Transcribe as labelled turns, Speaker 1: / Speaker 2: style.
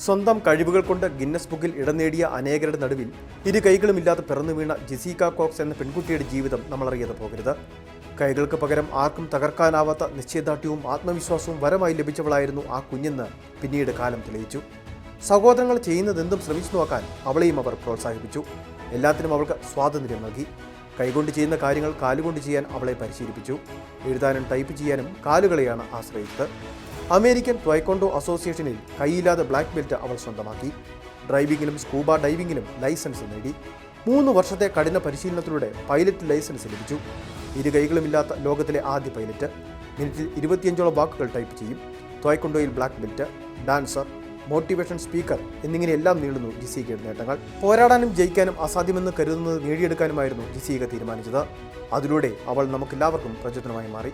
Speaker 1: സ്വന്തം കഴിവുകൾ കൊണ്ട് ഗിന്നസ് ബുക്കിൽ ഇടം നേടിയ അനേകരുടെ നടുവിൽ ഇരു കൈകളുമില്ലാതെ പിറന്നു വീണ ജെസിക്ക കോക്സ് എന്ന പെൺകുട്ടിയുടെ ജീവിതം നമ്മൾ അറിയാതെ പോകരുത്. കൈകൾക്ക് പകരം ആർക്കും തകർക്കാനാവാത്ത നിശ്ചയദാർഢ്യവും ആത്മവിശ്വാസവും വരമായി ലഭിച്ചവളായിരുന്നു ആ കുഞ്ഞെന്ന് പിന്നീട് കാലം തെളിയിച്ചു. സഹോദരങ്ങൾ ചെയ്യുന്നതെന്തും ശ്രമിച്ചു നോക്കാൻ അവളെയും അവർ പ്രോത്സാഹിപ്പിച്ചു. എല്ലാത്തിനും അവൾക്ക് സ്വാതന്ത്ര്യം നൽകി. കൈകൊണ്ട് ചെയ്യുന്ന കാര്യങ്ങൾ കാലുകൊണ്ട് ചെയ്യാൻ അവളെ പരിശീലിപ്പിച്ചു. എഴുതാനും ടൈപ്പ് ചെയ്യാനും കാലുകളെയാണ് ആശ്രയിച്ചത്. അമേരിക്കൻ ട്വൈക്കോണ്ടോ അസോസിയേഷനിൽ കൈയില്ലാതെ ബ്ലാക്ക് ബെൽറ്റ് അവൾ സ്വന്തമാക്കി. ഡ്രൈവിംഗിലും സ്കൂബ ഡൈവിംഗിലും ലൈസൻസ് നേടി. 3 വർഷത്തെ കഠിന പരിശീലനത്തിലൂടെ പൈലറ്റ് ലൈസൻസ് ലഭിച്ചു. ഇരു കൈകളുമില്ലാത്ത ലോകത്തിലെ ആദ്യ പൈലറ്റ്. മിനിറ്റിൽ 25ഓളം വാക്കുകൾ ടൈപ്പ് ചെയ്യും. ട്വൈക്കോണ്ടോയിൽ black belt, dancer, motivation speaker എന്നിങ്ങനെയെല്ലാം നീളുന്നു ജെസിക്കയുടെ നേട്ടങ്ങൾ. പോരാടാനും ജയിക്കാനും അസാധ്യമെന്ന് കരുതുന്നത് നേടിയെടുക്കാനുമായിരുന്നു ജെസിക്ക തീരുമാനിച്ചത്. അതിലൂടെ അവൾ നമുക്കെല്ലാവർക്കും പ്രചോദനമായി മാറി.